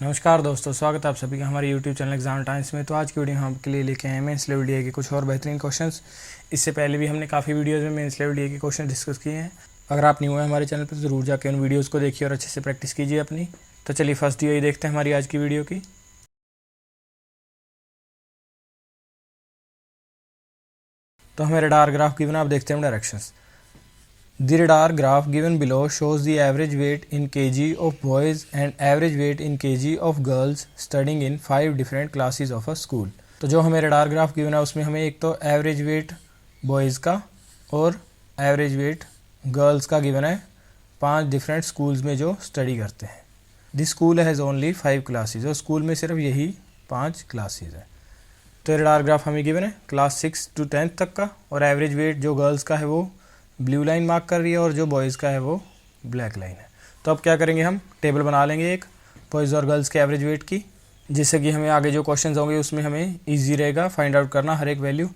नमस्कार दोस्तों, स्वागत है आप सभी का हमारे YouTube चैनल एग्जाम टाइम्स में। तो आज की वीडियो हम आपके लिए लेके आए हैं मेंस लेवल डीए के कुछ और बेहतरीन क्वेश्चंस। इससे पहले भी हमने काफ़ी वीडियोज़ में मेंस लेवल डीए के क्वेश्चन डिस्कस किए हैं। अगर आप न्यू हैं हमारे चैनल पर तो ज़रूर जाकर उन वीडियोज़ को देखिए और अच्छे से प्रैक्टिस कीजिए अपनी। तो चलिए फर्स्ट डीए देखते हैं हमारी आज की वीडियो की। तो हमें रडार ग्राफ गिवन, आप देखते हैं directions. The radar graph given below shows the average weight in kg of boys and average weight in kg of girls studying in 5 different classes of a school। तो जो हमें radar graph given है उसमें हमें एक तो average weight boys का और एवरेज वेट गर्ल्स का गिवन है 5 डिफरेंट स्कूल्स में जो स्टडी करते हैं। This school has only 5 classes, और स्कूल में सिर्फ यही 5 क्लासेज है। तो रडार ग्राफ हमें गिवन है क्लास 6 to 10th तक का, और एवरेज वेट जो गर्ल्स का है वो ब्लू लाइन मार्क कर रही है और जो बॉयज़ का है वो ब्लैक लाइन है। तो अब क्या करेंगे, हम टेबल बना लेंगे एक बॉयज़ और गर्ल्स के एवरेज वेट की, जिससे कि हमें आगे जो क्वेश्चंस होंगे उसमें हमें इजी रहेगा फाइंड आउट करना हर एक वैल्यू।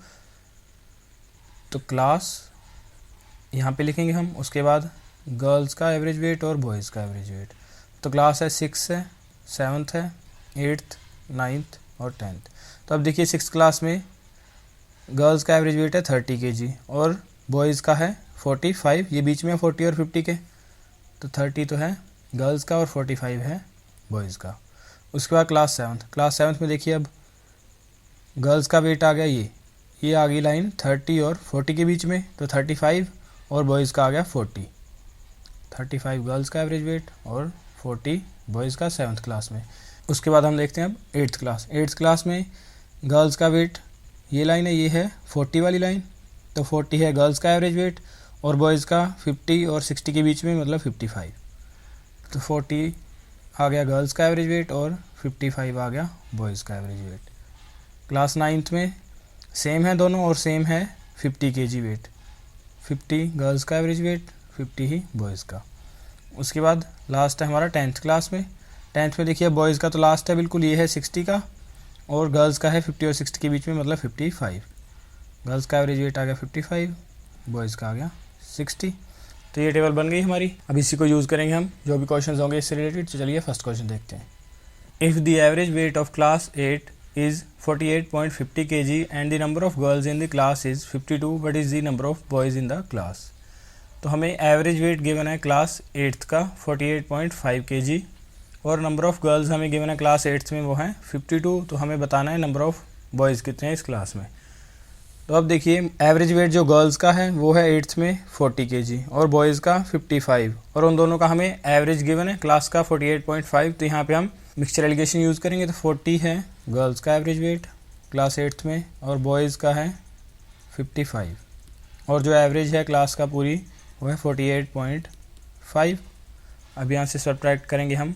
तो क्लास यहाँ पे लिखेंगे हम, उसके बाद गर्ल्स का एवरेज वेट और बॉयज़ का एवरेज वेट। तो क्लास है 6 है, 7th है, 8th, 9th और 10th। तो अब देखिए 6th क्लास में गर्ल्स का एवरेज वेट है 30 kg और बॉयज़ का है 45। ये बीच में 40 और 50 के, तो 30 तो है गर्ल्स का और 45 है बॉयज़ का। उसके बाद क्लास 7th में देखिए अब गर्ल्स का वेट आ गया, ये आ गई लाइन 30 और 40 के बीच में, तो 35, और बॉयज़ का आ गया 40। 35 गर्ल्स का एवरेज वेट और 40 बॉयज़ का 7th क्लास में। उसके बाद हम देखते हैं अब 8th क्लास में गर्ल्स का वेट, ये लाइन है, ये है 40 वाली लाइन, तो 40 है गर्ल्स का एवरेज वेट और बॉयज़ का 50 और 60 के बीच में, मतलब 55। तो 40 आ गया गर्ल्स का एवरेज वेट और 55 आ गया बॉयज़ का एवरेज वेट। क्लास 9th में सेम है दोनों और सेम है 50 kg वेट, 50 गर्ल्स का एवरेज वेट, 50 ही बॉयज़ का। उसके बाद लास्ट है हमारा 10th क्लास में। 10th में देखिए बॉयज़ का तो लास्ट है बिल्कुल, ये है 60 का, और गर्ल्स का है 50 और 60 के बीच में, मतलब 55। गर्ल्स का एवरेज वेट आ गया 55, बॉयज़ का आ गया 60। तो ये टेबल बन गई हमारी। अब इसी को यूज़ करेंगे हम जो भी क्वेश्चंस होंगे इससे रिलेटेड। तो चलिए फर्स्ट क्वेश्चन देखते हैं। If the average weight of class 8 is 48.50 kg and the number of girls in the class is 52, what is the number of boys in the class. तो हमें एवरेज वेट गिवन है class 8th का 48.5 kg, और number of girls हमें given है class 8th में वो है 52। तो हमें बताना है नंबर ऑफ बॉयज़ कितने हैं इस क्लास में। तो अब देखिए एवरेज वेट जो गर्ल्स का है वो है 8th में 40 kg और बॉयज़ का 55, और उन दोनों का हमें एवरेज गिवन है क्लास का 48.5। तो यहाँ पे हम मिक्सचर एलिगेशन यूज़ करेंगे। तो 40 है गर्ल्स का एवरेज वेट क्लास 8th में और बॉयज़ का है 55, और जो एवरेज है क्लास का पूरी वो है 48.5। अब यहाँ से सब्ट्रैक्ट करेंगे हम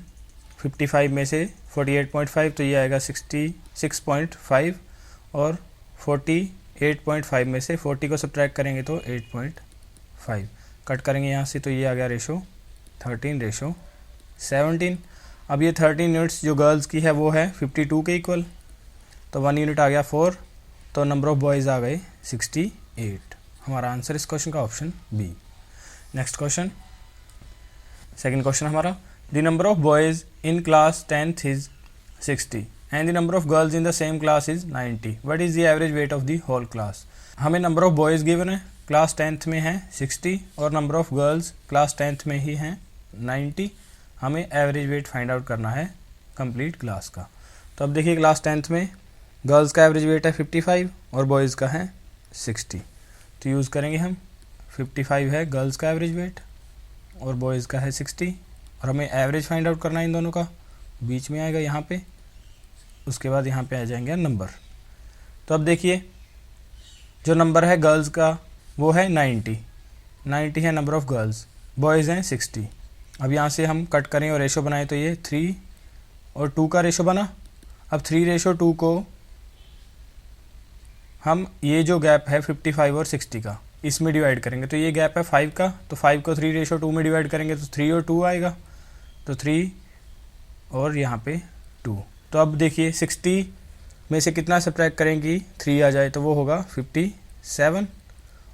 55 में से 48.5, तो ये आएगा 66.5, और 48.5 में से 40 को सब्ट्रैक्ट करेंगे तो 8.5 कट करेंगे यहाँ से, तो ये आ गया रेशो 13:17। अब ये 13 यूनिट्स जो गर्ल्स की है वो है 52 के इक्वल, तो 1 यूनिट आ गया 4, तो नंबर ऑफ बॉयज़ आ गए 68। हमारा आंसर इस क्वेश्चन का option B. Next question, second question हमारा, the number of boys in class 10th इज 60 and the number of girls in the same class is 90, what is the average weight of the whole class। हमें number of boys given है class 10th में है 60 और number of girls class 10th में ही हैं 90। हमें average weight find out करना है कंप्लीट क्लास का। तो अब देखिए क्लास 10th में गर्ल्स का एवरेज वेट है 55 और बॉयज़ का है 60। तो यूज़ करेंगे हम 55 है गर्ल्स का एवरेज वेट और बॉयज़ का है 60, और हमें एवरेज फाइंड आउट करना है इन दोनों का, बीच में आएगा यहाँ पे। उसके बाद यहाँ पे आ जाएंगे नंबर। तो अब देखिए जो नंबर है गर्ल्स का वो है 90 है नंबर ऑफ़ गर्ल्स, बॉयज़ हैं 60। अब यहाँ से हम कट करें और रेशो बनाएं तो ये 3 और 2 का रेशो बना। अब 3:2 को हम ये जो गैप है 55 और 60 का इसमें डिवाइड करेंगे, तो ये गैप है 5 का, तो 5 को 3:2 में डिवाइड करेंगे तो 3 और 2 आएगा, तो 3 और यहाँ पे 2। तो अब देखिए 60 में से कितना सब्ट्रैक्ट करेंगे 3 आ जाए तो वो होगा 57,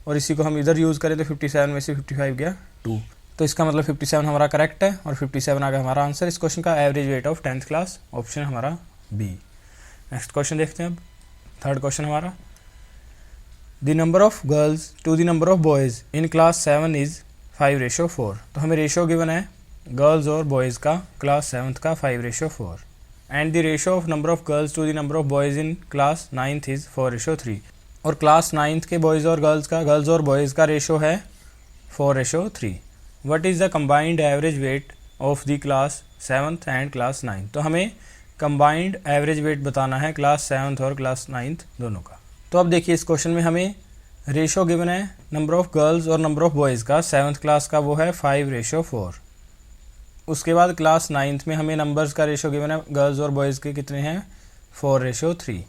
और इसी को हम इधर यूज़ करें तो 57 में से 55 गया 2, तो इसका मतलब 57 हमारा करेक्ट है और 57 आ गया हमारा आंसर इस क्वेश्चन का। Average weight of 10th class, option हमारा बी। नेक्स्ट क्वेश्चन देखते हैं अब। थर्ड क्वेश्चन हमारा, the number of girls to the number of boys in class 7 is 5:4। तो हमें रेशो गिवन है गर्ल्स और बॉयज़ का क्लास 7th का 5:4, and the ratio of number of girls to the number of boys in class 9th is 4:3। और class 9th के boys और girls और बॉयज़ का रेशो है 4:3। What is the combined average weight of the class 7th and class 9th। तो हमें combined average weight बताना है क्लास 7th और क्लास 9th दोनों का। तो अब देखिए इस क्वेश्चन में हमें रेशो गिवन है नंबर ऑफ गर्ल्स और नंबर ऑफ बॉयज़ का 7th क्लास का, वो है 5:4। उसके बाद क्लास 9th में हमें नंबर्स का रेशो गिवन है गर्ल्स और बॉयज़ के कितने हैं, 4:3।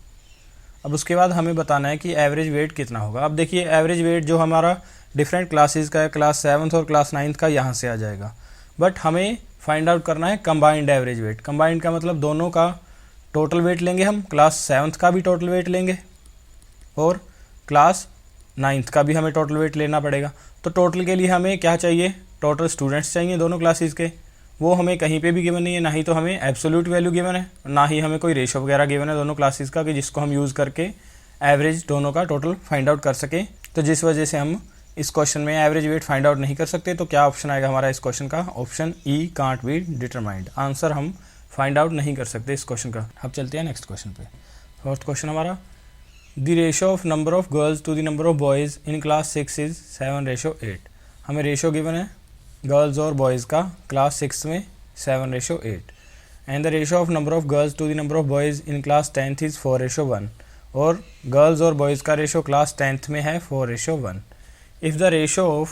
अब उसके बाद हमें बताना है कि एवरेज वेट कितना होगा। अब देखिए एवरेज वेट जो हमारा डिफरेंट क्लासेस का है, क्लास 7th और क्लास 9th का, यहाँ से आ जाएगा। बट हमें फाइंड आउट करना है कंबाइंड एवरेज वेट। कंबाइंड का मतलब दोनों का टोटल वेट लेंगे हम, क्लास 7th का भी टोटल वेट लेंगे और क्लास 9th का भी हमें टोटल वेट लेना पड़ेगा। तो टोटल के लिए हमें क्या चाहिए, टोटल स्टूडेंट्स चाहिए दोनों क्लासेस के। वो हमें कहीं पे भी गिवन नहीं है, ना ही तो हमें एब्सोल्यूट वैल्यू गिवन है, ना ही हमें कोई रेशो वगैरह गिवन है दोनों क्लासेस का कि जिसको हम यूज़ करके एवरेज दोनों का टोटल फाइंड आउट कर सके। तो जिस वजह से हम इस क्वेश्चन में एवरेज वेट फाइंड आउट नहीं कर सकते। तो क्या ऑप्शन आएगा हमारा इस क्वेश्चन का, option E, can't be determined. Answer हम फाइंड आउट नहीं कर सकते इस क्वेश्चन का। अब चलते हैं नेक्स्ट क्वेश्चन पे। फर्स्ट क्वेश्चन हमारा, the ratio of number of girls to the number of boys in class 6 is 7:8। हमें रेशो गिवन है गर्ल्स और बॉयज़ का क्लास 6 में 7:8, and the ratio of number of girls to the number of boys in class 10th is 4:1। और girls और boys का ratio class 10th में है 4:1। If the ratio of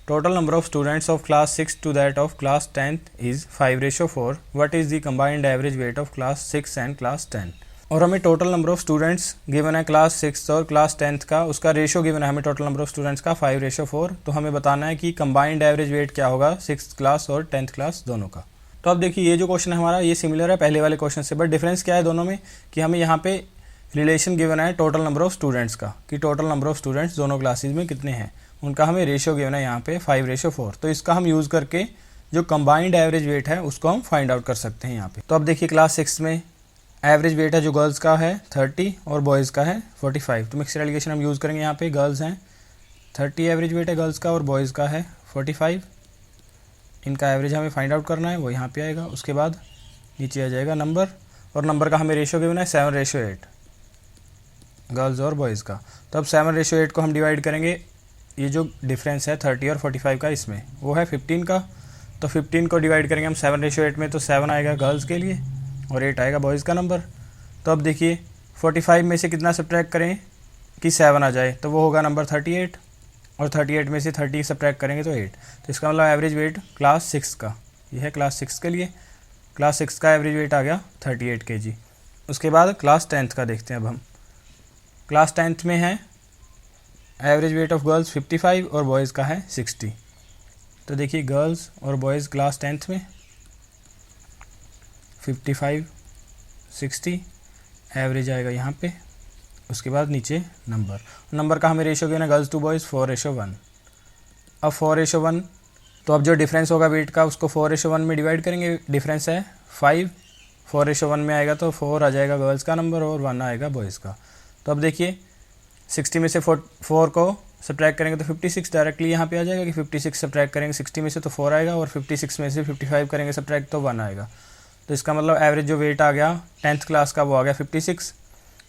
total number of students of class 6 to that of class 10th is 5:4, what is the combined average weight of class 6 and class 10? और हमें total number of students given है class 6 और class 10th का, उसका ratio given है हमें total number of students का 5:4। तो हमें बताना है कि कंबाइंड एवरेज वेट क्या होगा 6th क्लास और 10th क्लास दोनों का। तो अब देखिए ये जो क्वेश्चन है हमारा, ये सिमिलर है पहले वाले क्वेश्चन से, बट डिफरेंस क्या है दोनों में कि हमें यहाँ पे रिलेशन गिवन है टोटल नंबर ऑफ स्टूडेंट्स का, कि टोटल नंबर ऑफ स्टूडेंट्स दोनों क्लासेज में कितने हैं, उनका हमें रेशियो गिवन है यहाँ पे 5:4। तो इसका हम यूज़ करके जो कंबाइंड एवरेज वेट है उसको हम फाइंड आउट कर सकते हैं यहाँ पे। तो अब देखिए क्लास 6 में एवरेज वेट है जो गर्ल्स का है 30 और बॉयज़ का है 45। तो मिक्सड एलिगेशन हम यूज़ करेंगे यहाँ पे। गर्ल्स हैं 30 एवरेज वेट है गर्ल्स का और बॉयज़ का है 45। इनका एवरेज हमें फाइंड आउट करना है, वो यहाँ पे आएगा। उसके बाद नीचे आ जाएगा नंबर, और नंबर का हमें रेशियो गिवन है 7:8 गर्ल्स और बॉयज़ का। तो अब 7:8 को हम डिवाइड करेंगे, ये जो डिफरेंस है 30 और 45 का इसमें, वो है 15 का। तो 15 को डिवाइड करेंगे हम 7:8 में, तो 7 आएगा गर्ल्स के लिए और 8 आएगा बॉयज़ का नंबर। तो अब देखिए 45 में से कितना सब्ट्रैक्ट करें कि 7 आ जाए, तो वो होगा नंबर 38, और 38 में से 30 सब्ट्रैक्ट करेंगे तो 8। तो इसका मतलब एवरेज वेट क्लास 6 का, ये है क्लास 6 के लिए। क्लास 6 का एवरेज वेट आ गया 38 kg। उसके बाद क्लास 10th का देखते हैं अब हम। क्लास 10th में है एवरेज वेट ऑफ गर्ल्स 55 और बॉयज़ का है 60। तो देखिए गर्ल्स और बॉयज़ क्लास 10th में 55 60 एवरेज आएगा यहाँ पे। उसके बाद नीचे नंबर का हमें रेशो गिवन है गर्ल्स टू बॉयज़ 4:1। अब 4:1, तो अब जो डिफरेंस होगा वेट का उसको 4:1 में डिवाइड करेंगे। डिफरेंस है 5, 4:1 में आएगा तो 4 आ जाएगा गर्ल्स का नंबर और 1 आएगा बॉयज़ का। तो अब देखिए 60 में से 4 को सब्ट्रैक्ट करेंगे तो 56 डायरेक्टली यहाँ पे आ जाएगा कि 56 सब्ट्रैक्ट करेंगे 60 में से तो 4 आएगा, और 56 में से 55 करेंगे सब्ट्रैक्ट तो 1 आएगा। तो इसका मतलब एवरेज जो वेट आ गया 10th क्लास का वो आ गया 56।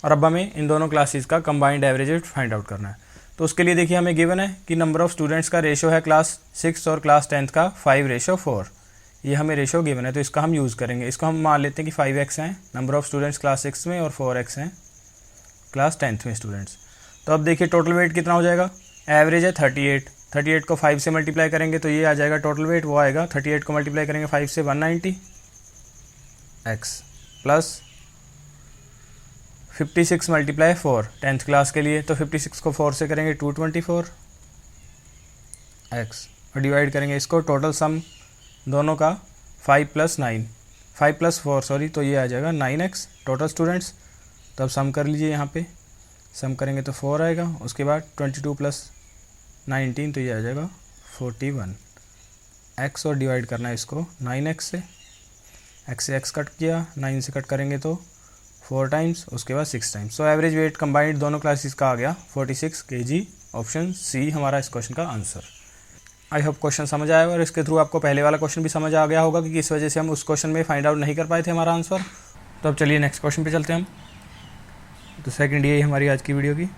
और अब हमें इन दोनों क्लासेस का combined average weight find out करना है। तो उसके लिए देखिए हमें गिवन है कि नंबर ऑफ स्टूडेंट्स का रेशो है क्लास 6 और क्लास 10th का 5:4। ये हमें रेशो गिवन है, तो इसका हम यूज़ करेंगे। इसको हम मान लेते हैं कि 5x हैं नंबर ऑफ स्टूडेंट्स क्लास 6 में और 4x हैं क्लास 10th में स्टूडेंट्स। तो अब देखिए टोटल वेट कितना हो जाएगा, एवरेज है 38 को 5 से मल्टीप्लाई करेंगे तो ये आ जाएगा टोटल वेट, वो आएगा 38 को मल्टीप्लाई करेंगे 5 से 190 x plus 56 multiply 4 10th class के लिए, तो 56 को 4 से करेंगे 224 x और डिवाइड करेंगे इसको। टोटल सम दोनों का 5 + 4 सॉरी, तो ये आ जाएगा 9x टोटल स्टूडेंट्स। तो अब सम कर लीजिए, यहाँ पे सम करेंगे तो 4 आएगा। उसके बाद 22 + 19 तो ये आ जाएगा 41 x और डिवाइड करना है इसको 9x से, x से x कट किया, 9 से कट करेंगे तो 4 टाइम्स, उसके बाद 6 times. So average weight combined दोनों क्लासेस का आ गया 46 kg। ऑप्शन सी हमारा इस क्वेश्चन का आंसर। आई होप क्वेश्चन समझ आया और इसके थ्रू आपको पहले वाला क्वेश्चन भी समझ आ गया होगा कि किस वजह से हम उस क्वेश्चन में फाइंड आउट नहीं कर पाए थे हमारा आंसर। तो अब चलिए नेक्स्ट क्वेश्चन पे चलते हैं हम। तो सेकंड ये हमारी आज की वीडियो की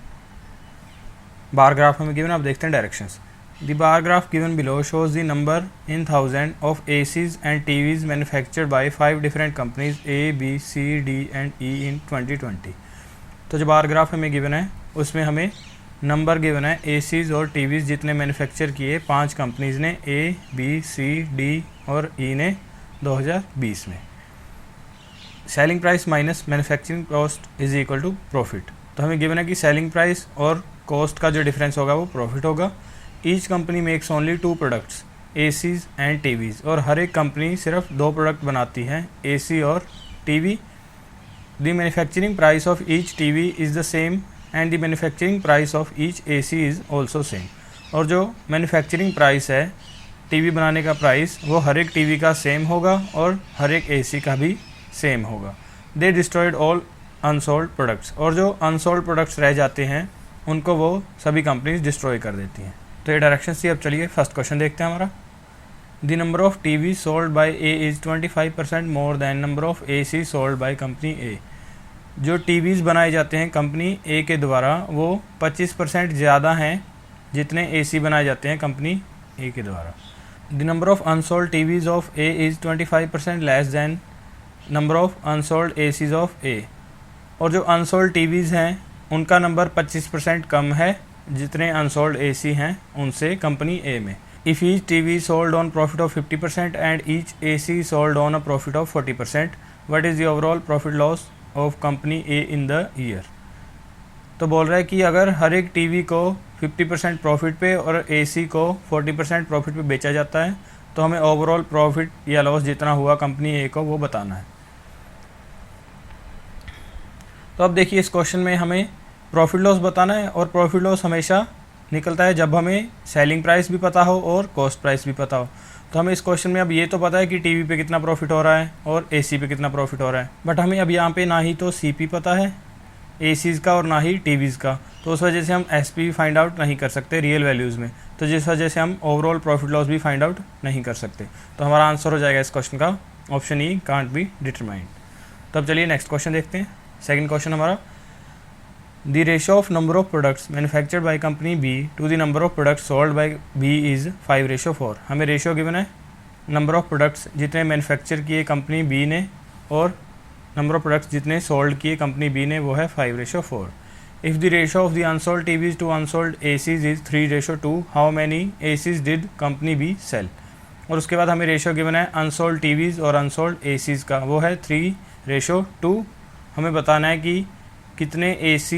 बार ग्राफ हमें गिवन, आप देखते हैं directions. The bar graph given below shows the number in 1000 of ACs and TVs manufactured by 5 different companies A, B, C, D and E इन 2020। तो जो बार ग्राफ हमें गिवन है उसमें हमें नंबर गिवन है ACs और TVs जितने manufacture किए 5 कंपनीज ने, A, B, C, D और E ने 2020 में। Selling price minus manufacturing cost is equal to profit. तो हमें गिवन है कि सेलिंग प्राइस और कॉस्ट का जो डिफरेंस होगा वो प्रॉफिट होगा। Each company makes only 2 products ACs and TVs, और हर एक कंपनी सिर्फ 2 प्रोडक्ट बनाती है AC और TV। The manufacturing price of each TV is the same and the manufacturing price of each AC is also same. और जो manufacturing price है TV बनाने का प्राइस वो हर एक TV का सेम होगा और हर एक AC का भी सेम होगा। They destroyed all unsold products, और जो अनसोल्ड प्रोडक्ट्स रह जाते हैं उनको वो सभी कंपनीज डिस्ट्रॉय कर देती हैं। तो ये डायरेक्शन थी। अब चलिए फर्स्ट क्वेश्चन देखते हैं हमारा। The number of TV sold by A is 25% more than number of AC sold by company A। जो TVs बनाए जाते हैं कंपनी A के द्वारा वो 25% ज़्यादा हैं जितने AC बनाए जाते हैं कंपनी A के द्वारा। The number of unsold TVs of A is 25% less than number of unsold ACs of A। और जो अनसोल्ड TVs हैं उनका नंबर 25% कम है जितने अनसोल्ड AC हैं उनसे कंपनी A में। If each TV sold on profit of 50% and each AC sold on a profit of 40%, what is the overall profit loss of company A in the year. तो बोल रहा है कि अगर हर एक TV को 50% प्रॉफिट पे और AC को 40% प्रॉफिट पे बेचा जाता है तो हमें ओवरऑल प्रॉफिट या लॉस जितना हुआ कंपनी A को वो बताना है। तो अब देखिए इस क्वेश्चन में हमें प्रॉफिट लॉस बताना है, और प्रॉफिट लॉस हमेशा निकलता है जब हमें सेलिंग प्राइस भी पता हो और कॉस्ट प्राइस भी पता हो। तो हमें इस क्वेश्चन में अब ये तो पता है कि TV पे कितना प्रॉफिट हो रहा है और AC पे कितना प्रॉफिट हो रहा है, बट हमें अब यहाँ पे ना ही तो CP पता है ACs का और ना ही TVs का। तो उस वजह से हम SP भी फाइंड आउट नहीं कर सकते रियल वैल्यूज़ में, तो जिस वजह से हम ओवरऑल प्रॉफिट लॉस भी फाइंड आउट नहीं कर सकते। तो हमारा आंसर हो जाएगा इस क्वेश्चन का option E, can't be determined. तो अब चलिए नेक्स्ट क्वेश्चन देखते हैं। सेकंड क्वेश्चन हमारा, the ratio of number of products manufactured by company B to the number of products sold by B is 5:4। हमें रेशियो गिवन है number of products जितने manufacture किए कंपनी B ने और number of products जितने sold किए company B ने, वो है 5:4। If the ratio of the unsold TVs to unsold ACs is 3:2, how many ACs did company B sell. और उसके बाद हमें रेशियो गिवन है अनसोल्ड TVs और अनसोल्ड ACs का, वो है 3:2। हमें बताना है कि कितने AC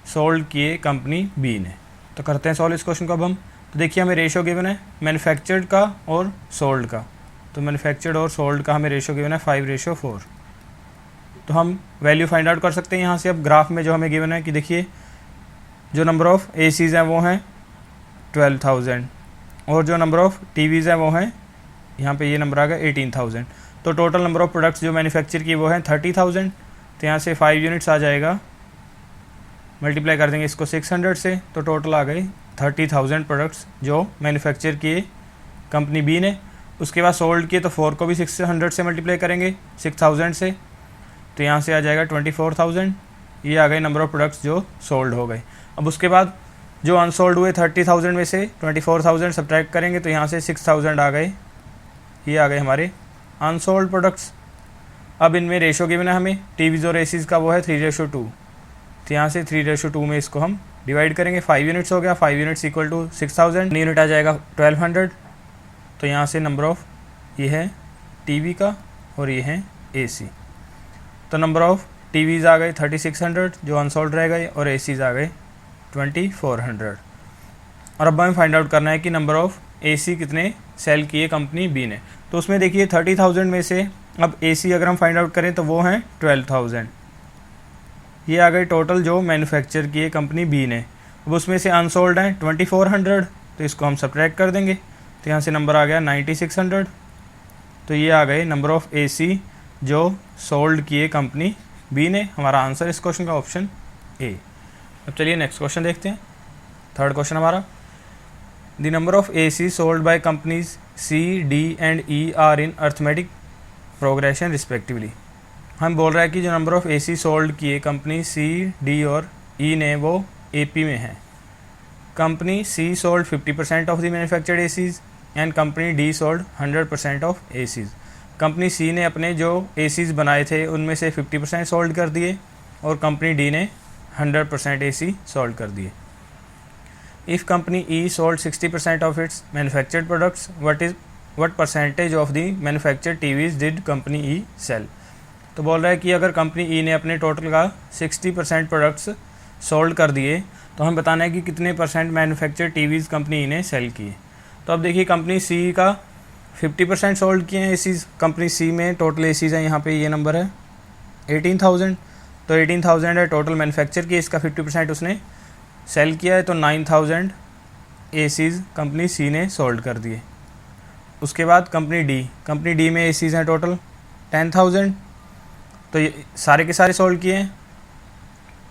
सोल्ड किए कंपनी B ने। तो करते हैं सॉल्व इस क्वेश्चन को अब हम। तो देखिए हमें रेशियो गिवन है मैन्युफैक्चर्ड का और सोल्ड का। तो मैन्युफैक्चर्ड और सोल्ड का हमें रेशियो गिवन है 5:4। तो हम वैल्यू फाइंड आउट कर सकते हैं यहाँ से। अब ग्राफ में जो हमें गिवन है कि देखिए जो नंबर ऑफ़ ACs हैं वो हैं 12,000 और जो नंबर ऑफ़ TVs हैं वो हैं, यहाँ पे ये नंबर आ गया 18,000। तो टोटल नंबर ऑफ़ प्रोडक्ट्स जो मैन्युफैक्चर की वो हैं 30,000। तो यहाँ से 5 यूनिट्स आ जाएगा, मल्टीप्लाई कर देंगे इसको 600 से, तो टोटल आ गई 30,000 प्रोडक्ट्स जो मैन्युफैक्चर किए कंपनी B ने। उसके बाद सोल्ड किए तो 4 को भी 600 से मल्टीप्लाई करेंगे 6,000 से, तो यहाँ से आ जाएगा 24,000। ये आ गए नंबर ऑफ़ प्रोडक्ट्स जो सोल्ड हो गए। अब उसके बाद जो अनसोल्ड हुए 30,000 में से 24,000 सब्ट्रैक्ट करेंगे तो यहाँ से 6,000 आ गए। ये आ गए हमारे अनसोल्ड प्रोडक्ट्स। अब इनमें रेशो गिवन है हमें TVs और ACs का, वो है 3:2। तो यहाँ से 3:2 में इसको हम डिवाइड करेंगे। 5 यूनिट्स हो गया, 5 यूनिट्स इक्वल टू 6,000, यूनिट आ जाएगा 1200। तो यहाँ से नंबर ऑफ़ ये है TV का और ये है AC। तो नंबर ऑफ़ TVs आ गए 3600 जो अनसोल्ड रह गए, और ACs आ गए 2400। और अब हमें फाइंड आउट करना है कि नंबर ऑफ़ AC कितने सेल किए कंपनी B ने। तो उसमें देखिए 30,000 में से अब AC अगर हम फाइंड आउट करें तो वो हैं 12,000। ये आ गए टोटल जो मैन्युफैक्चर किए कंपनी B ने। अब उसमें से अनसोल्ड हैं 2400, तो इसको हम सब्ट्रैक्ट कर देंगे। तो यहाँ से नंबर आ गया 9600। तो ये आ गए नंबर ऑफ़ AC जो सोल्ड किए कंपनी बी ने। हमारा आंसर इस क्वेश्चन का ऑप्शन ए। अब चलिए नेक्स्ट क्वेश्चन देखते हैं। थर्ड क्वेश्चन हमारा, the number of AC sold by companies C, D and E are in arithmetic progression respectively. हम बोल रहा है कि जो नंबर ऑफ AC सोल्ड किए कंपनी C, D और E ने वो AP में है। Company C sold 50% of the manufactured ACs and company D sold 100% of ACs। Company C ने अपने जो ACs बनाए थे उनमें से 50% सोल्ड कर दिए और कंपनी D ने 100% AC सोल्ड कर दिए। If company E sold 60% of its manufactured products, what percentage of the manufactured TVs did company E sell? तो बोल रहा है कि अगर कंपनी E ने अपने टोटल का 60% प्रोडक्ट्स सोल्ड कर दिए तो हमें बताना है कि कितने percent manufactured TVs company E ने सेल किए। तो अब देखिए कंपनी C का 50% सोल्ड किए हैं एसीज़। कंपनी C में टोटल एसीज़ हैं, यहाँ पे ये नंबर है 18,000। तो 18,000 है टोटल मैन्युफैक्चर किए, इसका 50% उसने सेल किया है, तो 9,000 एसीज़ कंपनी C ने सोल्ड कर दिए। उसके बाद कंपनी D में एसीज़ हैं टोटल 10,000। तो ये सारे के सारे सोल्ड किए हैं,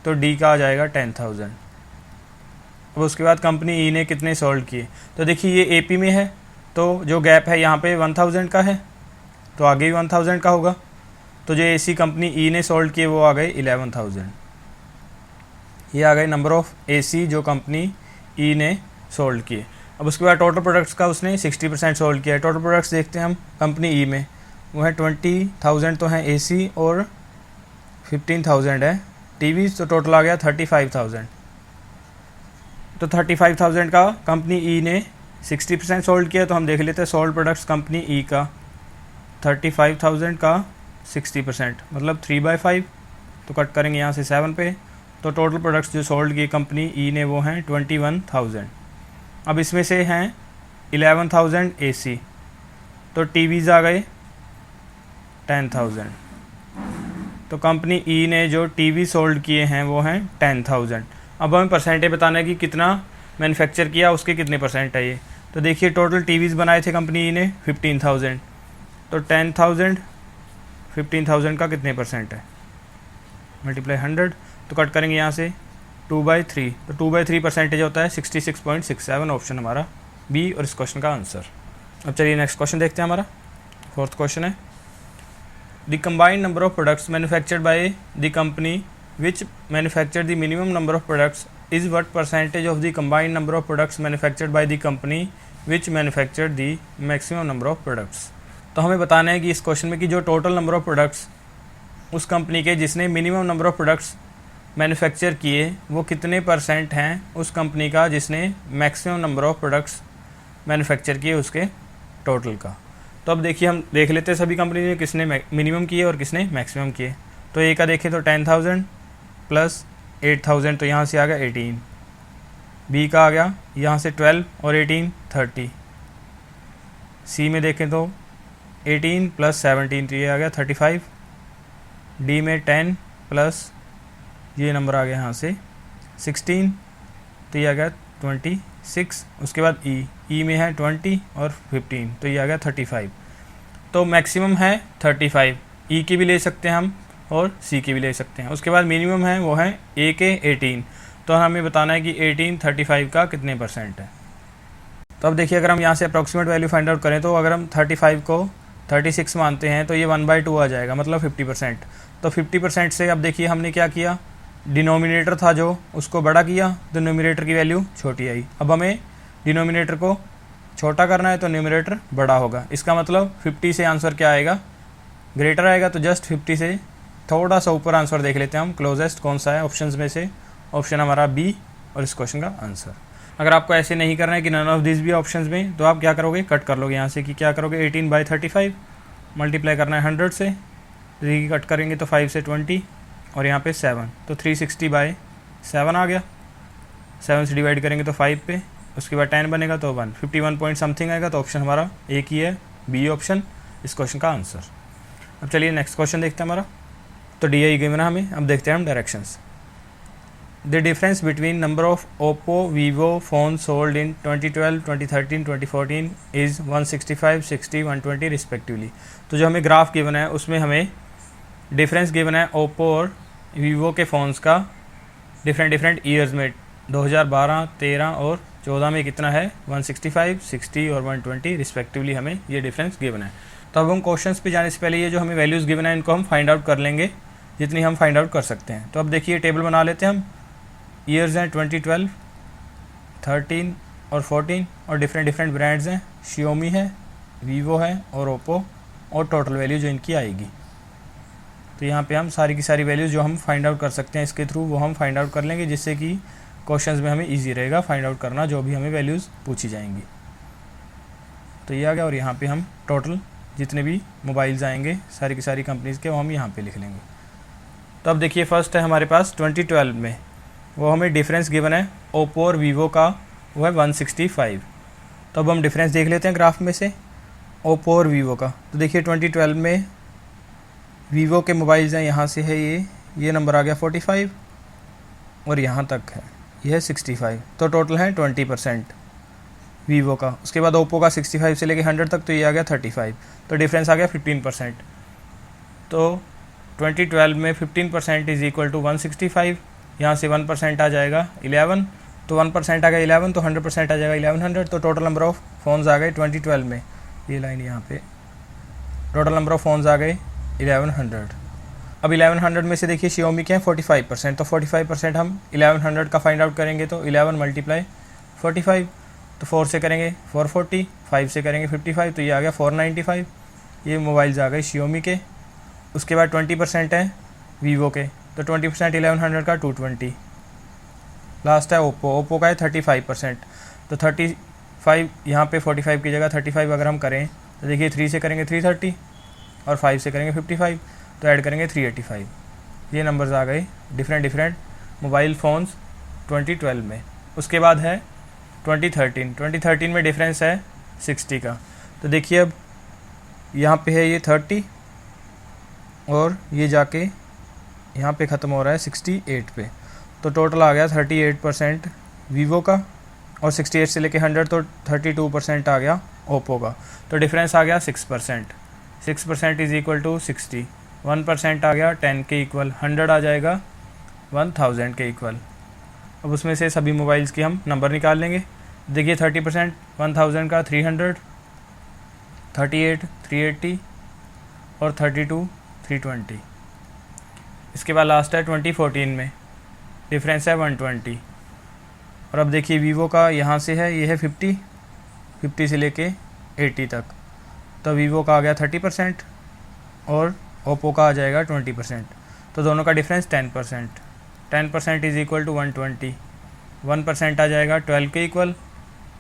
तो D का आ जाएगा 10,000। अब उसके बाद कंपनी E ने कितने सोल्ड किए, तो देखिए ये AP में है तो जो गैप है यहाँ पे 1,000 का है, तो आगे भी 1,000 का होगा। तो जो AC कंपनी E ने सोल्ड किए वो आ गए 11,000। ये आ गए नंबर ऑफ़ AC जो कंपनी E ने सोल्ड किए। अब उसके बाद टोटल प्रोडक्ट्स का उसने 60% सोल्ड किया है। टोटल प्रोडक्ट्स देखते हैं हम कंपनी E में, वो है 20,000 तो हैं AC और 15,000 है टीवीज़, तो टोटल आ गया 35,000। तो 35,000 का कंपनी E ने 60% सोल्ड किया, तो हम देख लेते हैं सोल्ड प्रोडक्ट्स कंपनी E का 35,000 का 60% मतलब 3/5। तो कट करेंगे यहाँ से 7 पे, तो टोटल प्रोडक्ट्स जो सोल्ड किए कंपनी E ने वो हैं 21,000। अब इसमें से हैं 11,000 AC, तो टीवीज़ आ गए 10,000। तो कंपनी E ने जो टीवी सोल्ड किए हैं वो हैं 10,000। अब हमें परसेंटेज बताना है कि कितना मैन्युफैक्चर किया, उसके कितने परसेंट है ये। तो देखिए टोटल टीवीज़ बनाए थे कंपनी E ने 15,000, तो 10,000 15,000 का कितने परसेंट है, मल्टीप्लाई 100। तो कट करेंगे यहाँ से 2/3, तो 2/3 परसेंटेज होता है 66.67। ऑप्शन हमारा बी और इस क्वेश्चन का आंसर। अब चलिए नेक्स्ट क्वेश्चन देखते हैं। हमारा फोर्थ क्वेश्चन है, the combined number of products manufactured by the company which manufacture the minimum number of products is what percentage of the combined number of products manufactured by the company which manufactured the maximum number of products. तो हमें बताना है कि इस question में कि जो total number of products उस कंपनी के जिसने minimum number of products manufacture किए वो कितने परसेंट हैं उस कंपनी का जिसने maximum number of products manufacture किए उसके टोटल का। तो अब देखिए हम देख लेते हैं सभी कंपनी ने किसने मिनिमम किए और किसने मैक्सिमम किए। तो ए का देखें तो 10,000 प्लस 8,000, तो यहाँ से आ गया 18। बी का आ गया यहाँ से 12 और 18 30। सी में देखें तो 18 प्लस 17, तो ये आ गया 35। डी में 10 प्लस ये नंबर आ गया यहाँ से 16, तो ये आ गया 26। उसके बाद ई में है 20 और 15, तो ये आ गया 35। तो मैक्सिमम है 35, ई की भी ले सकते हैं हम और सी की भी ले सकते हैं। उसके बाद मिनिमम है वो है ए के 18, तो हमें बताना है कि 18 35 का कितने परसेंट है। तो अब देखिए अगर हम यहाँ से अप्रॉक्सीमेट वैल्यू फाइंड आउट करें तो अगर हम 35 को 36 मानते हैं तो ये 1/2 आ जाएगा, मतलब 50%। तो 50% से अब देखिए हमने क्या किया, डिनोमिनेटर था जो उसको बड़ा किया तो न्यूमरेटर की वैल्यू छोटी आई। अब हमें डिनोमिनेटर को छोटा करना है तो न्यूमरेटर बड़ा होगा। इसका मतलब 50 से आंसर क्या आएगा, ग्रेटर आएगा। तो जस्ट 50 से थोड़ा सा ऊपर आंसर देख लेते हैं हम, क्लोजेस्ट कौन सा है ऑप्शंस में से। ऑप्शन हमारा बी और इस क्वेश्चन का आंसर। अगर आपको ऐसे नहीं करना है कि नन ऑफ दिस भी ऑप्शंस में, तो आप क्या करोगे, कट कर लोगे यहाँ से कि क्या करोगे 18/35 मल्टीप्लाई करना है 100 से, 3 कट करेंगे तो 5 से 20 और यहाँ पे 7, तो 360/7 आ गया। 7 से डिवाइड करेंगे तो 5 पे, उसके बाद 10 बनेगा तो 1, 51 पॉइंट समथिंग आएगा। तो ऑप्शन हमारा एक ही है, बी ऑप्शन इस क्वेश्चन का आंसर। अब चलिए नेक्स्ट क्वेश्चन देखते हैं हमारा। तो डी आई गिवन है हमें, अब देखते हैं हम directions. The difference between number of Oppo Vivo phone sold in 2012, 2013, 2014 is 165, 60, 120 respectively. तो जो हमें ग्राफ गिवन है उसमें हमें डिफरेंस गिवन है ओप्पो और वीवो के फ़ोन्स का डिफरेंट ईयर्स में 2012, 13 और 14 में कितना है 165, 60 और 120 रिस्पेक्टिवली हमें ये डिफरेंस गिवन है। तो अब हम क्वेश्चंस पे जाने से पहले ये जो हमें वैल्यूज़ गिवन है इनको हम फाइंड आउट कर लेंगे जितनी हम फाइंड आउट कर सकते हैं। तो अब देखिए टेबल बना लेते हैं हम। ईयर्स हैं 2012, 13 और 14 और डिफरेंट ब्रांड्स हैं, शियोमी है, वीवो है और ओप्पो, और टोटल वैल्यू जो इनकी आएगी। तो यहाँ पे हम सारी की सारी वैल्यूज़ जो हम फाइंड आउट कर सकते हैं इसके थ्रू वो हम फाइंड आउट कर लेंगे, जिससे कि क्वेश्चंस में हमें इजी रहेगा फाइंड आउट करना जो भी हमें वैल्यूज़ पूछी जाएंगी। तो ये आ गया, और यहाँ पे हम टोटल जितने भी मोबाइल्स आएंगे सारी की सारी कंपनीज़ के वो हम यहाँ पे लिख लेंगे। तो अब देखिए फर्स्ट है हमारे पास 2012 में, वो हमें डिफरेंस गिवन है ओप्पो और वीवो का, वो है 165। तो अब हम डिफरेंस देख लेते हैं ग्राफ में से ओप्पो और वीवो का। तो देखिए 2012 में वीवो के मोबाइल्स हैं, यहाँ से है ये नंबर आ गया 45 और यहाँ तक है ये है 65, तो टोटल है 20% वीवो का। उसके बाद ओप्पो का 65 से लेके 100 तक, तो ये आ गया 35, तो डिफरेंस आ गया 15%। तो 2012 में 15% इज़ इक्वल टू 165, यहाँ से 1% आ जाएगा 11, तो 1% आ गया 11, तो 100% आ जाएगा 1100। तो टोटल नंबर ऑफ़ फ़ोन्स आ गए 2012 में, ये लाइन यहाँ पे, टोटल नंबर ऑफ़ फ़ोन्स आ गए 1100। अब 1100 में से देखिए शियोमी के हैं 45%, तो 45% हम 1100 का फाइंड आउट करेंगे, तो 11 मल्टीप्लाई 45, तो 4 से करेंगे 440, 5 से करेंगे 55, तो ये आ गया 495। ये मोबाइल्स आ गए शियोमी के। उसके बाद 20% है वीवो के, तो 20% 1100 का 220। लास्ट है ओप्पो का है 35%, तो 35 यहाँ पे 45 की जगह 35 अगर हम करें तो देखिए 3 से करेंगे 330 और 5 से करेंगे 55, तो ऐड करेंगे 385। ये नंबर्स आ गए डिफरेंट मोबाइल फ़ोन्स 2012 में। उसके बाद है 2013 में डिफरेंस है 60 का। तो देखिए अब यहाँ पे है ये 30 और ये जाके यहाँ पे ख़त्म हो रहा है 68 पे, तो टोटल आ गया 38% वीवो का, और 68 से लेके 100 तो 32% आ गया ओप्पो का। तो डिफरेंस आ गया 6%। 6% इज़ इक्वल टू 60, 1% आ गया 10 के इक्वल, 100 आ जाएगा 1000 के इक्वल। अब उसमें से सभी मोबाइल्स की हम नंबर निकाल लेंगे। देखिए 30% 1000 का 300, 38 380 और 32 320। इसके बाद लास्ट है 2014 में, डिफरेंस है 120। और अब देखिए वीवो का यहाँ से है, ये है 50 से लेके 80 तक, तो वीवो का आ गया 30% और ओप्पो का आ जाएगा 20%, तो दोनों का डिफरेंस 10%। 10% इज़ इक्वल टू 120, 1% आ जाएगा 12 के इक्वल,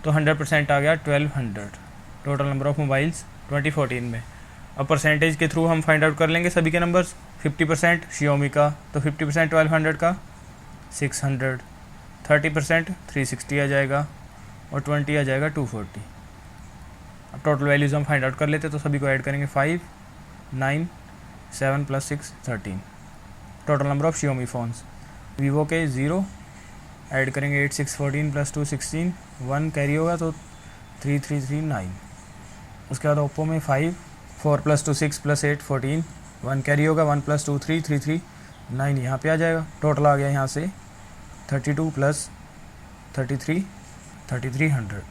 तो 100% आ गया 1200। टोटल नंबर ऑफ़ मोबाइल्स 2014 में। अब परसेंटेज के थ्रू हम फाइंड आउट कर लेंगे सभी के नंबर्स। 50% शियोमी का, तो 50% 1200 का 600, 30% 360 आ जाएगा और 20 आ जाएगा 240। अब टोटल वैल्यूज़ हम फाइंड आउट कर लेते, तो सभी को ऐड करेंगे 5, 9, 7 + 6 13। Total number of Xiaomi phones, Vivo के 0 ऐड करेंगे 8, 6 14 + 2 16, 1 कैरी होगा तो 3 3 3 9। उसके बाद ओप्पो में 5, 4 + 2 6 + 8 14, 1 कैरी होगा, 1 + 2 3 3 3 9 यहाँ पे आ जाएगा। टोटल आ गया यहाँ से 32 + 33 3300।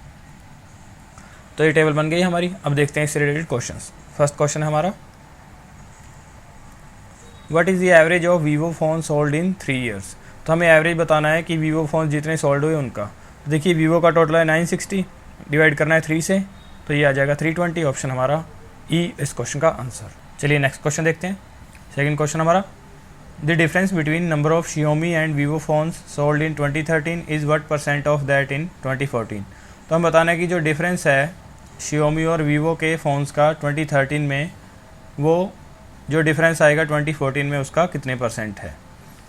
तो ये टेबल बन गई हमारी। अब देखते हैं इससे रिलेटेड क्वेश्चंस। फर्स्ट क्वेश्चन है हमारा, what is the average of Vivo phone sold in 3 years. तो हमें एवरेज बताना है कि वीवो फ़ोन जितने सोल्ड हुए उनका। तो देखिए वीवो का टोटल है 960, डिवाइड करना है 3 से, तो ये आ जाएगा 320। ऑप्शन हमारा ई इस क्वेश्चन का आंसर। चलिए नेक्स्ट क्वेश्चन देखते हैं। सेकंड क्वेश्चन हमारा, the difference between number of Xiaomi and Vivo phones sold in 2013 is what % of that in 2014। तो हम बताना है कि जो डिफरेंस है शियोमी और वीवो के फ़ोन्स का 2013 में, वो जो डिफरेंस आएगा 2014 में उसका कितने % है।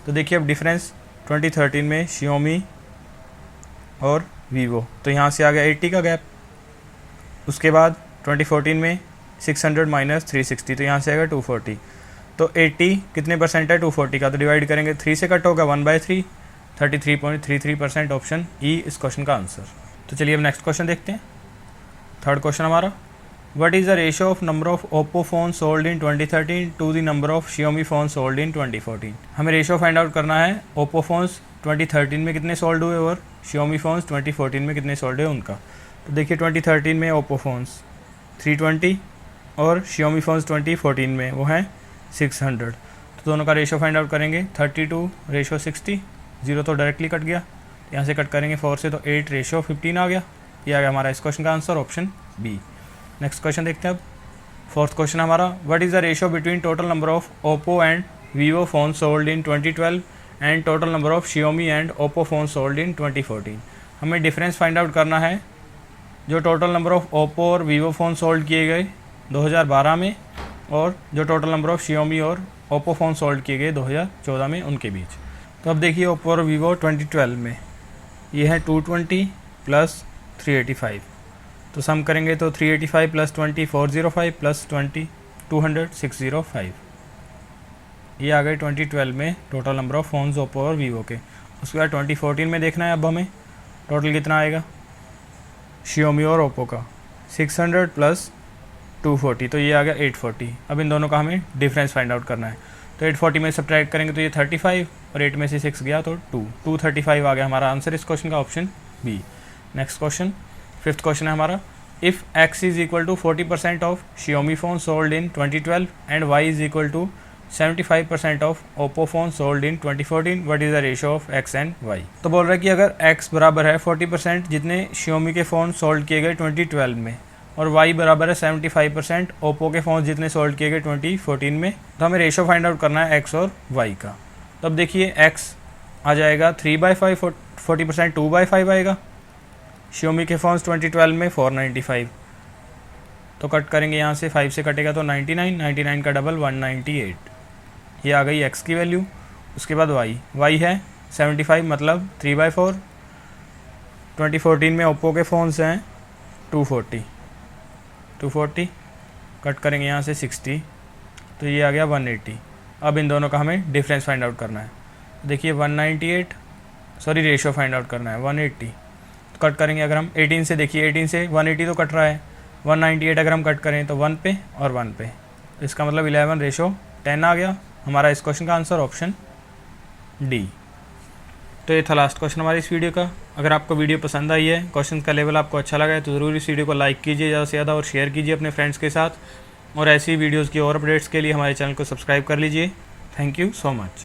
तो देखिए अब डिफरेंस 2013 में शियोमी और वीवो, तो यहाँ से आ गया 80 का गैप। उसके बाद 2014 में 600 - 360, तो यहाँ से आएगा 240। तो 80 कितने % है 240 का, तो डिवाइड करेंगे 3 से कट होगा 1/3, 33.33% ऑप्शन ई इस क्वेश्चन का आंसर। तो चलिए अब नेक्स्ट क्वेश्चन देखते हैं। थर्ड क्वेश्चन हमारा, what is the ratio of number of Oppo phone sold in 2013 to the number of Xiaomi phone sold in 2014। हमें रेशियो फाइंड आउट करना है ओप्पो फोन्स 2013 में कितने सोल्ड हुए और शियोमी फोन्स 2014 में कितने सोल्ड हुए उनका। तो देखिए 2013 में ओप्पो फोन्स 320 और शियोमी फोन्स 2014 में वो हैं 600। तो दोनों का रेशियो फाइंड आउट करेंगे 32:60, 0 तो डायरेक्टली कट गया, यहाँ से कट करेंगे 4 से तो 8:15 आ गया। ये आ गया हमारा इस क्वेश्चन का answer option B. Next question देखते हैं अब। फोर्थ क्वेश्चन हमारा, what is the ratio between total number of Oppo and Vivo phone sold in 2012 and total number of Xiaomi and Oppo phone sold in 2014। हमें difference find out करना है जो total number of Oppo और Vivo phone sold किए गए 2012 में और जो टोटल नंबर ऑफ शियोमी और ओप्पो फ़ोन सोल्ड किए गए 2014 में उनके बीच। तो अब देखिए ओप्पो और वीवो 2012 में ये है 220 प्लस 385, तो सम करेंगे तो 385 प्लस 20 405 प्लस 20 200 605। ये आ गए 2012 में total number of phones Oppo और वीवो के। उसके बाद 2014 में देखना है अब हमें टोटल कितना आएगा शियोमी और ओप्पो का 600 प्लस 240, तो ये आ गया 840। अब इन दोनों का हमें डिफरेंस फाइंड आउट करना है। तो 840 में सब्ट्रैक्ट करेंगे तो ये 35 और 8 में से 6 गया तो 235 आ गया हमारा आंसर इस क्वेश्चन का option B. Next question, fifth question है हमारा, if x is equal to 40% of Xiaomi phone sold in 2012 and y is equal to 75% of Oppo phone sold in 2014, what is the ratio of x and y। तो बोल रहा है कि अगर x बराबर है 40% जितने शियोमी के फ़ोन सोल्ड किए गए 2012 में और y बराबर है 75% ओप्पो के फ़ोन जितने सोल्ड किए गए 2014 में, तो हमें रेशियो फाइंड आउट करना है x और y का। तो अब देखिए x आ जाएगा 3/5, 40% 2/5 आएगा। शियोमी के फ़ोन्स 2012 में 495, तो कट करेंगे यहाँ से 5 से कटेगा तो 99 का डबल 198। ये आ गई x की वैल्यू। उसके बाद y है 75 मतलब 3/4। 2014 में ओप्पो के फ़ोन्स हैं 240 कट करेंगे यहाँ से 60, तो ये आ गया 180। अब इन दोनों का हमें डिफरेंस फाइंड आउट करना है। देखिए 198 रेशियो फाइंड आउट करना है 180, तो कट करेंगे अगर हम 18 से, देखिए 18 से 180 तो कट रहा है, 198 अगर हम कट करें तो 1 पे और 1 पे, तो इसका मतलब 11:10 आ गया हमारा इस क्वेश्चन का आंसर ऑप्शन डी। तो ये था लास्ट क्वेश्चन हमारी इस वीडियो का। अगर आपको वीडियो पसंद आई है, क्वेश्चन का लेवल आपको अच्छा लगा है, तो ज़रूर इस वीडियो को लाइक कीजिए ज़्यादा से ज़्यादा और शेयर कीजिए अपने फ्रेंड्स के साथ। और ऐसी वीडियोज़ की और अपडेट्स के लिए हमारे चैनल को सब्सक्राइब कर लीजिए। Thank you so much.